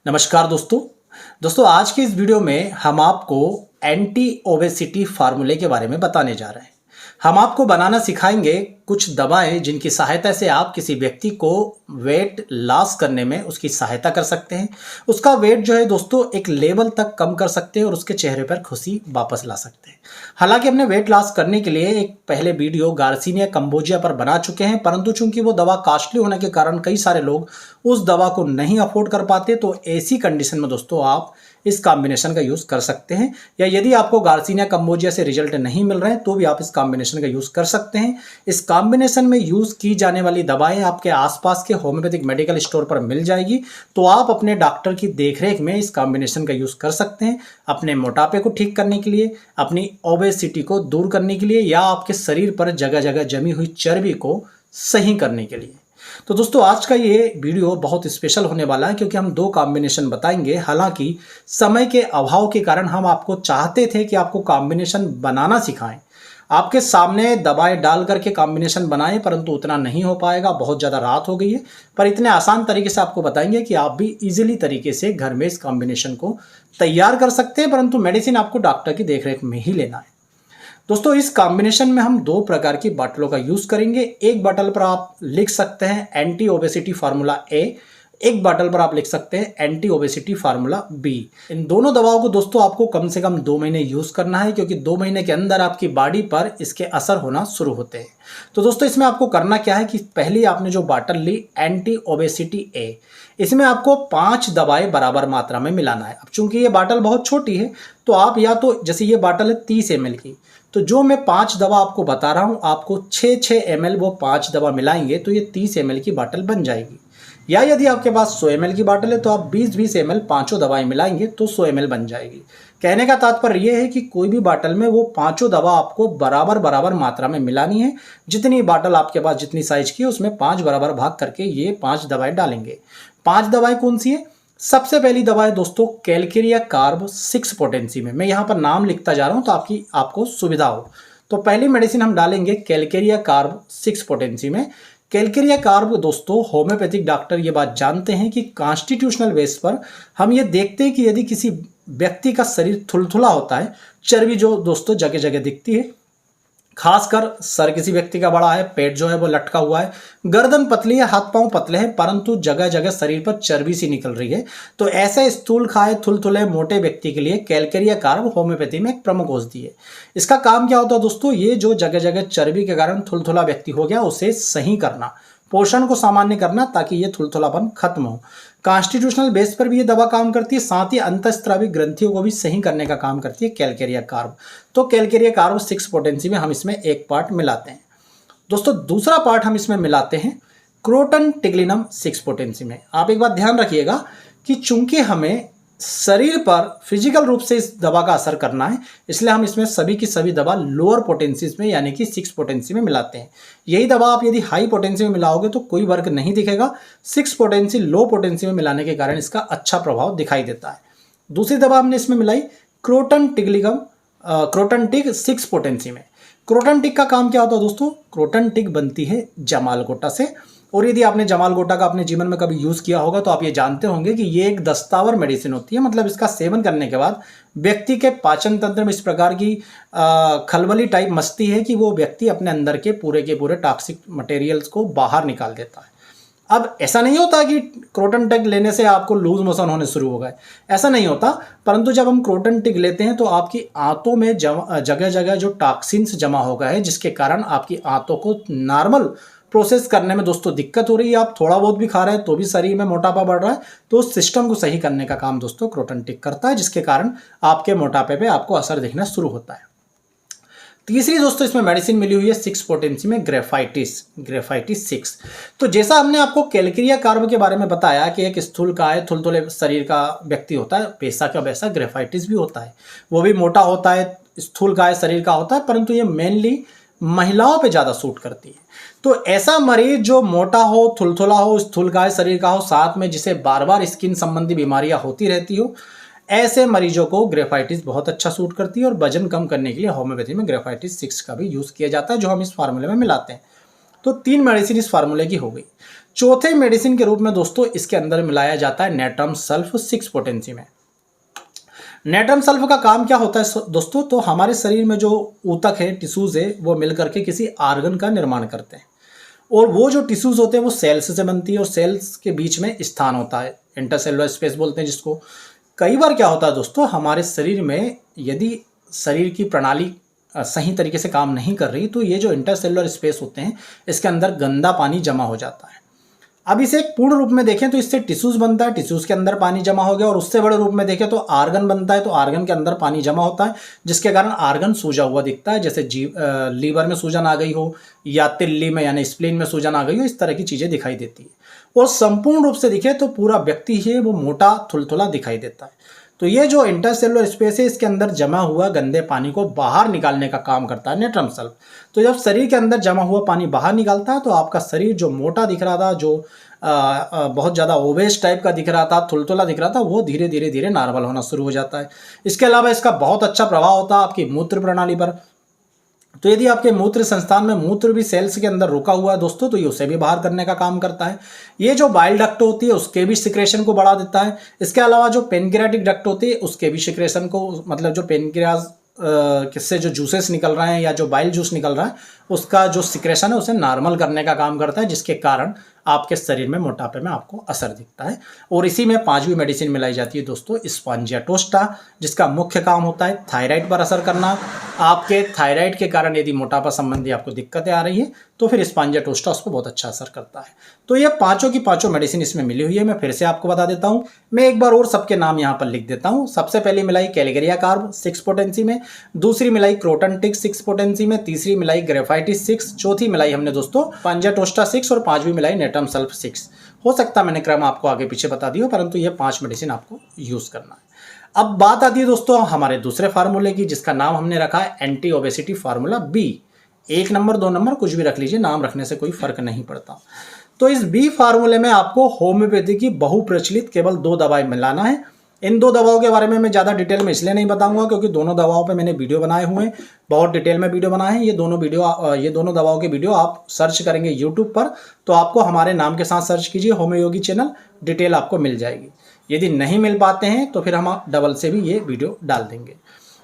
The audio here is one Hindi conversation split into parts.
नमस्कार दोस्तों आज की इस वीडियो में हम आपको एंटी ओबेसिटी फार्मूले के बारे में बताने जा रहे हैं। हम आपको बनाना सिखाएंगे कुछ दवाएं जिनकी सहायता से आप किसी व्यक्ति को वेट लॉस करने में उसकी सहायता कर सकते हैं। उसका वेट जो है दोस्तों एक लेवल तक कम कर सकते हैं और उसके चेहरे पर खुशी वापस ला सकते हैं। हालांकि हमने वेट लॉस करने के लिए एक पहले वीडियो गार्सिनिया कंबोजिया पर बना चुके हैं, परंतु चूंकि वो दवा कॉस्टली होने के कारण कई सारे लोग उस दवा को नहीं अफोर्ड कर पाते, तो ऐसी कंडीशन में दोस्तों आप इस कॉम्बिनेशन का यूज़ कर सकते हैं। या यदि आपको गार्सिनिया कंबोजिया से रिजल्ट नहीं मिल रहे हैं तो भी आप इस कॉम्बिनेशन का यूज़ कर सकते हैं। इस कॉम्बिनेशन में यूज़ की जाने वाली दवाएं आपके आसपास के होम्योपैथिक मेडिकल स्टोर पर मिल जाएगी, तो आप अपने डॉक्टर की देखरेख में इस कॉम्बिनेशन का यूज़ कर सकते हैं अपने मोटापे को ठीक करने के लिए, अपनी ओबेसिटी को दूर करने के लिए, या आपके शरीर पर जगह जगह जमी हुई चर्बी को सही करने के लिए। तो दोस्तों आज का ये वीडियो बहुत स्पेशल होने वाला है क्योंकि हम दो कॉम्बिनेशन बताएंगे। हालांकि समय के अभाव के कारण हम आपको चाहते थे कि आपको कॉम्बिनेशन बनाना सिखाएं, आपके सामने दवाएं डाल करके कॉम्बिनेशन बनाएं, परंतु उतना नहीं हो पाएगा, बहुत ज़्यादा रात हो गई है। पर इतने आसान तरीके से आपको बताएंगे कि आप भी इजीली तरीके से घर में इस कॉम्बिनेशन को तैयार कर सकते हैं, परंतु मेडिसिन आपको डॉक्टर की देखरेख में ही लेना है। दोस्तों इस कॉम्बिनेशन में हम दो प्रकार की बॉटलों का यूज करेंगे। एक बॉटल पर आप लिख सकते हैं एंटी ओबेसिटी फार्मूला ए, एक बॉटल पर आप लिख सकते हैं एंटी ओबेसिटी फार्मूला बी। इन दोनों दवाओं को दोस्तों आपको कम से कम 2 महीने यूज करना है, क्योंकि 2 महीने के अंदर आपकी बॉडी पर इसके असर होना शुरू होते हैं। तो दोस्तों इसमें आपको करना क्या है कि पहले आपने जो बॉटल ली एंटी ओबेसिटी ए, इसमें आपको 5 दवाएं बराबर मात्रा में मिलाना है। अब चूंकि ये बॉटल बहुत छोटी है तो आप या तो जैसे ये बॉटल है 30 ml की, तो जो मैं 5 दवा आपको बता रहा हूँ आपको 6 ml वो 5 दवा मिलाएंगे तो ये 30 ml की बॉटल बन जाएगी। या यदि आपके पास 100 ml की बॉटल है तो आप 20 ml पांचों दवाएं मिलाएंगे तो 100 ml बन जाएगी। कहने का तात्पर्य यह है कि कोई भी बॉटल में वो पांचों दवा आपको बराबर बराबर मात्रा में मिलानी है। जितनी बॉटल आपके पास जितनी साइज की है उसमें 5 बराबर भाग करके ये 5 दवाएं डालेंगे। 5 दवाएं कौन सी है? सबसे पहली दवा है दोस्तों कैलकेरिया कार्ब 6 पोटेंसी में। मैं यहाँ पर नाम लिखता जा रहा हूँ तो आपको सुविधा हो। तो पहली मेडिसिन हम डालेंगे कैलकेरिया कार्ब 6 पोटेंसी में। कैलकेरिया कार्ब दोस्तों होम्योपैथिक डॉक्टर ये बात जानते हैं कि कॉन्स्टिट्यूशनल बेस पर हम ये देखते हैं कि यदि किसी व्यक्ति का शरीर थुलथुला होता है, चर्बी जो दोस्तों जगह जगह दिखती है, खासकर सर किसी व्यक्ति का बड़ा है, पेट जो है वो लटका हुआ है, गर्दन पतली है, हाथ पांव पतले हैं, परंतु जगह जगह शरीर पर चर्बी सी निकल रही है, तो ऐसे स्थूल खाए थुलथुले मोटे व्यक्ति के लिए कैलकेरिया कार्ब होम्योपैथी में एक प्रमुख औषधि है। इसका काम क्या होता है दोस्तों? ये जो जगह जगह चर्बी के कारण थुलथुला व्यक्ति हो गया उसे सही करना, पोषण को सामान्य करना ताकि ये थुलथुलापन खत्म हो। कॉन्स्टिट्यूशनल बेस पर भी ये दवा काम करती है, साथ ही अंतःस्रावी ग्रंथियों को भी सही करने का काम करती है कैलकेरिया कार्ब। तो कैलकेरिया कार्ब 6 पोटेंसी में हम इसमें एक पार्ट मिलाते हैं। दोस्तों दूसरा पार्ट हम इसमें मिलाते हैं क्रोटन टिग्लिनम 6 पोटेंसी में। आप एक बात ध्यान रखिएगा कि चूंकि हमें शरीर पर फिजिकल रूप से इस दवा का असर करना है, इसलिए हम इसमें सभी की सभी दवा लोअर पोटेंसीज में यानी कि 6 पोटेंसी में मिलाते हैं। यही दवा आप यदि हाई पोटेंसी में मिलाओगे तो कोई वर्क नहीं दिखेगा। 6 पोटेंसी लो पोटेंसी में मिलाने के कारण इसका अच्छा प्रभाव दिखाई देता है। दूसरी दवा हमने इसमें मिलाई क्रोटन टिग 6 पोटेंसी में। क्रोटन टिग का काम क्या होता है दोस्तों? क्रोटन टिग बनती है जमालगोटा से, और यदि आपने जमालगोटा का अपने जीवन में कभी यूज़ किया होगा तो आप ये जानते होंगे कि ये एक दस्तावर मेडिसिन होती है। मतलब इसका सेवन करने के बाद व्यक्ति के पाचन तंत्र में इस प्रकार की खलबली टाइप मचती है कि वो व्यक्ति अपने अंदर के पूरे टॉक्सिक मटेरियल्स को बाहर निकाल देता है। अब ऐसा नहीं होता कि क्रोटन टिग लेने से आपको लूज मोशन होने शुरू हो गए, ऐसा नहीं होता, परंतु जब हम क्रोटन टिग लेते हैं तो आपकी आंतों में जगह जगह जो टॉक्सिन्स जमा हो गए हैं, जिसके कारण आपकी आंतों को नॉर्मल प्रोसेस करने में दोस्तों दिक्कत हो रही है। आप थोड़ा बहुत भी खा रहे हैं तो भी शरीर में मोटापा बढ़ रहा है, तो उस सिस्टम को सही करने का काम दोस्तों क्रोटन टिग करता है, जिसके कारण आपके मोटापे पे आपको असर दिखना शुरू होता है। तीसरी दोस्तों इसमें मेडिसिन मिली हुई है 6 पोटेंसी में ग्रेफाइटिस 6। तो जैसा हमने आपको कैलकेरिया कार्ब के बारे में बताया कि एक स्थूलकाय थुलथुले शरीर का व्यक्ति होता है, वैसा का वैसा ग्रेफाइटिस भी होता है। वो भी मोटा होता है, स्थूलकाय शरीर का होता है, परंतु ये मेनली महिलाओं पे ज़्यादा सूट करती है। तो ऐसा मरीज जो मोटा हो, थुलथुला हो, स्थूलकाय शरीर का हो, साथ में जिसे बार बार स्किन संबंधी बीमारियां होती रहती हो, ऐसे मरीजों को ग्रेफाइटिस बहुत अच्छा सूट करती है। और वजन कम करने के लिए होम्योपैथी में ग्रेफाइटिस 6 का भी यूज़ किया जाता है, जो हम इस फार्मूले में मिलाते हैं। तो 3 मेडिसिन इस फार्मूले की हो गई। चौथे मेडिसिन के रूप में दोस्तों इसके अंदर मिलाया जाता है नेट्रम सल्फ 6 पोटेंसी में। नेट्रम सल्फ का काम क्या होता है दोस्तों, तो हमारे शरीर में जो ऊतक है, टिश्यूज है, वो मिलकर के किसी आर्गन का निर्माण करते हैं और वो जो टिश्यूज होते हैं वो सेल्स से बनती है और सेल्स के बीच में स्थान होता है, इंटरसेलुलर स्पेस बोलते हैं जिसको। कई बार क्या होता है दोस्तों, हमारे शरीर में यदि शरीर की प्रणाली सही तरीके से काम नहीं कर रही तो ये जो इंटरसेलुलर स्पेस होते हैं इसके अंदर गंदा पानी जमा हो जाता है। अब इसे एक पूर्ण रूप में देखें तो इससे टिश्यूज बनता है, टिश्यूज के अंदर पानी जमा हो गया, और उससे बड़े रूप में देखें तो आर्गन बनता है, तो आर्गन के अंदर पानी जमा होता है जिसके कारण आर्गन सूजा हुआ दिखता है, जैसे लीवर में सूजन आ गई हो या तिल्ली में यानी स्प्लीन में सूजन आ गई हो, इस तरह की चीज़ें दिखाई देती है। और संपूर्ण रूप से दिखे तो पूरा व्यक्ति है वो मोटा थुलथुला दिखाई देता है। तो ये जो इंटरसेलुलर स्पेस है इसके अंदर जमा हुआ गंदे पानी को बाहर निकालने का काम करता है नेट्रम सल्फ। तो जब शरीर के अंदर जमा हुआ पानी बाहर निकालता है तो आपका शरीर जो मोटा दिख रहा था, जो बहुत ज़्यादा ओबेस टाइप का दिख रहा था, थुलथुला दिख रहा था, वो धीरे धीरे धीरे नॉर्मल होना शुरू हो जाता है। इसके अलावा इसका बहुत अच्छा प्रभाव होता है आपकी मूत्र प्रणाली पर। तो यदि आपके मूत्र संस्थान में मूत्र भी सेल्स के अंदर रुका हुआ है दोस्तों तो ये उसे भी बाहर करने का काम करता है। ये जो बाइल डक्ट होती है उसके भी सिक्रेशन को बढ़ा देता है। इसके अलावा जो पेनक्रियाटिक डक्ट होती है उसके भी सिक्रेशन को, मतलब जो पेनक्रियाज किससे जो जूसेस निकल रहे हैं या जो बाइल जूस निकल रहा है उसका जो सिक्रेशन है उसे नॉर्मल करने का काम करता है, जिसके कारण आपके शरीर में मोटापे में आपको असर दिखता है। और इसी में पांचवी मेडिसिन मिलाई जाती है दोस्तों स्पॉन्जिया टोस्टा, जिसका मुख्य काम होता है थायराइड पर असर करना। आपके थायराइड के कारण यदि मोटापा संबंधी आपको दिक्कतें आ रही है तो फिर स्पॉन्जिया टोस्टा उस पर बहुत अच्छा असर करता है। तो ये पांचों की पांचों मेडिसिन इसमें मिली हुई है। मैं फिर से आपको बता देता हूँ, मैं एक बार और सबके नाम यहाँ पर लिख देता हूँ। सबसे पहले मिलाई कैलगेरिया कार्ब 6 पोटेंसी में, दूसरी मिलाई क्रोटन टिक 6 पोटेंसी में, तीसरी मिलाई ग्रेफाइटिस 6, चौथी मिलाई हमने दोस्तों स्पॉन्जिया टोस्टा 6 और पांचवी मिलाई नेट्रम सल्फ 6। हो सकता है मैंने क्रम आपको आगे पीछे बता दिया, परंतु ये 5 मेडिसिन आपको यूज करना है। अब बात आती है दोस्तों हमारे दूसरे फार्मूले की, जिसका नाम हमने रखा है anti obesity formula B. 1 number 2 number कुछ भी रख लीजिए, नाम रखने से कोई फर्क नहीं पड़ता। तो इस बी फार्मूले में आपको होम्योपैथी की बहुप्रचलित केवल 2 दवाएं मिलाना है। इन 2 दवाओं के बारे में मैं ज़्यादा डिटेल में इसलिए नहीं बताऊंगा क्योंकि दोनों दवाओं पे मैंने वीडियो बनाए हुए हैं, बहुत डिटेल में वीडियो बनाए हैं। ये दोनों दवाओं के वीडियो आप सर्च करेंगे यूट्यूब पर तो आपको हमारे नाम के साथ सर्च कीजिए होम्योयोगी चैनल, डिटेल आपको मिल जाएगी। यदि नहीं मिल पाते हैं तो फिर हम डबल से भी ये वीडियो डाल देंगे।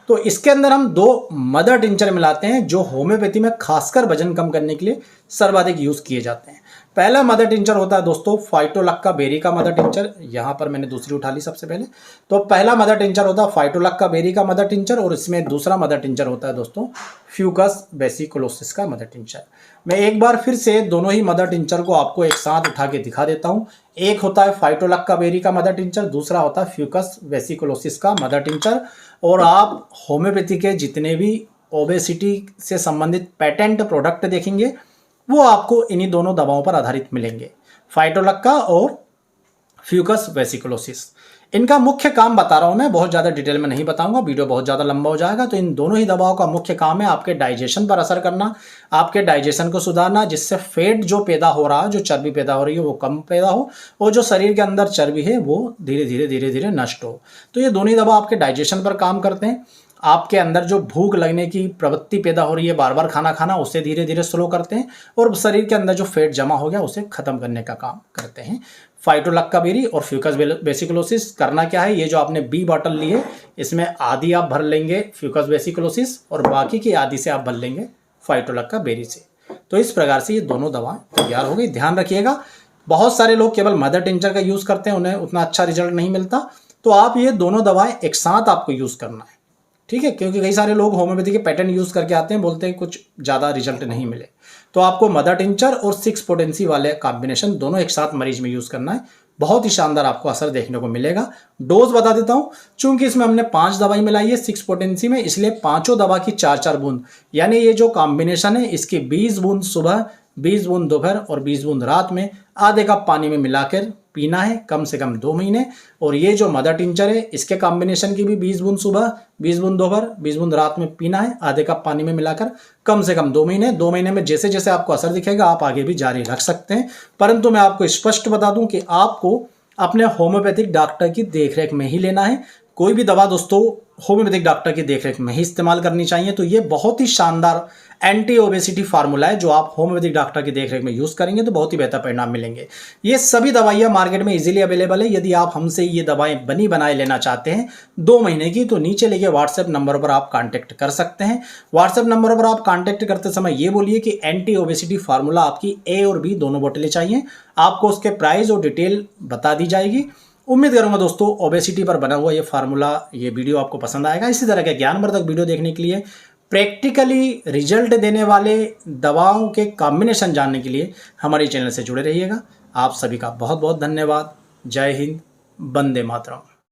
तो इसके अंदर हम 2 मदर टिंचर मिलाते हैं जो होम्योपैथी में खासकर वजन कम करने के लिए सर्वाधिक यूज किए जाते हैं। पहला मदर टिंचर होता है दोस्तों फाइटोलक्का बेरी का मदर टिंचर। यहाँ पर मैंने दूसरी उठा ली सबसे पहले। तो पहला मदर टिंचर होता है फाइटोलक्का बेरी का मदर टिंचर और इसमें दूसरा मदर टिंचर होता है दोस्तों फ्यूकस वेसिकुलोसिस का मदर टिंचर। मैं एक बार फिर से दोनों ही मदर टिंचर को आपको एक साथ उठा के दिखा देता हूँ। एक होता है फाइटोलक्का बेरी का मदर टिंचर, दूसरा होता है फ्यूकस वेसिकुलोसिस का मदर टिंचर। और आप होम्योपैथी के जितने भी ओबेसिटी से संबंधित पेटेंट प्रोडक्ट देखेंगे वो आपको इन्हीं दोनों दवाओं पर आधारित मिलेंगे, फाइटोलक्का और फ्यूकस वेसिकुलोसिस। इनका मुख्य काम बता रहा हूं मैं, बहुत ज़्यादा डिटेल में नहीं बताऊंगा, वीडियो बहुत ज़्यादा लंबा हो जाएगा। तो इन दोनों ही दवाओं का मुख्य काम है आपके डाइजेशन पर असर करना, आपके डाइजेशन को सुधारना, जिससे फैट जो पैदा हो रहा है, जो चर्बी पैदा हो रही है वो कम पैदा हो और जो शरीर के अंदर चर्बी है वो धीरे धीरे नष्ट हो। तो ये दोनों ही दवा आपके डाइजेशन पर काम करते हैं। आपके अंदर जो भूख लगने की प्रवृत्ति पैदा हो रही है, बार बार खाना खाना, उसे धीरे धीरे स्लो करते हैं और शरीर के अंदर जो फैट जमा हो गया उसे खत्म करने का काम करते हैं। फाइटोलक्का बेरी और फ्यूकस वेसिकुलोसिस करना क्या है, ये जो आपने बी बॉटल ली है इसमें आधी आप भर लेंगे फ्यूकस वेसिकुलोसिस और बाकी की आधी से आप भर लेंगे फाइटोलक्का बेरी से। तो इस प्रकार से ये दोनों दवाएं तैयार हो गई। ध्यान रखिएगा, बहुत सारे लोग केवल मदर टिंचर का यूज़ करते हैं, उन्हें उतना अच्छा रिजल्ट नहीं मिलता। तो आप ये दोनों दवाएं एक साथ आपको यूज़ करना है, ठीक है, क्योंकि कई सारे लोग होम्योपैथी के पैटर्न यूज़ करके आते हैं, बोलते हैं कुछ ज़्यादा रिजल्ट नहीं मिले। तो आपको मदर टिंचर और 6 पोटेंसी वाले कॉम्बिनेशन दोनों एक साथ मरीज में यूज़ करना है, बहुत ही शानदार आपको असर देखने को मिलेगा। डोज बता देता हूँ, चूंकि इसमें हमने 5 दवाई मिलाई है 6 पोटेंसी में, इसलिए पांचों दवा की 4-4 बूंद, यानी ये जो कॉम्बिनेशन है इसकी 20 बूंद सुबह, 20 बूंद दोपहर और 20 बूंद रात में आधे कप पानी में मिलाकर पीना है कम से कम 2 महीने। और ये जो मदर टिंचर है इसके कॉम्बिनेशन की भी 20 बूंद सुबह, 20 बूंद दोपहर, 20 बूंद रात में पीना है आधे कप पानी में मिलाकर कम से कम 2 महीने। 2 महीने में जैसे जैसे आपको असर दिखेगा आप आगे भी जारी रख सकते हैं, परंतु मैं आपको स्पष्ट बता दूं कि आपको अपने होम्योपैथिक डॉक्टर की देखरेख में ही लेना है। कोई भी दवा दोस्तों होम्योपैथिक डॉक्टर की देखरेख में ही इस्तेमाल करनी चाहिए। तो ये बहुत ही शानदार एंटी ओबेसिटी फार्मूला है जो आप होम्योपैथिक डॉक्टर की देखरेख में यूज़ करेंगे तो बहुत ही बेहतर परिणाम मिलेंगे। ये सभी दवाइयाँ मार्केट में इजीली अवेलेबल है। यदि आप हमसे ये दवाएं बनी बनाए लेना चाहते हैं 2 महीने की, तो नीचे लिखे व्हाट्सएप नंबर पर आप कांटेक्ट कर सकते हैं। व्हाट्सएप नंबर पर आप कांटेक्ट करते समय ये बोलिए कि एंटी ओबेसिटी फार्मूला आपकी ए और बी दोनों बोतलें चाहिए। आपको उसके प्राइस और डिटेल बता दी जाएगी। उम्मीद करूंगा दोस्तों ओबेसिटी पर बना हुआ ये फार्मूला, ये वीडियो आपको पसंद आएगा। इसी तरह के ज्ञानवर्धक वीडियो देखने के लिए, प्रैक्टिकली रिजल्ट देने वाले दवाओं के कॉम्बिनेशन जानने के लिए हमारे चैनल से जुड़े रहिएगा। आप सभी का बहुत बहुत धन्यवाद। जय हिंद, वंदे मातरम।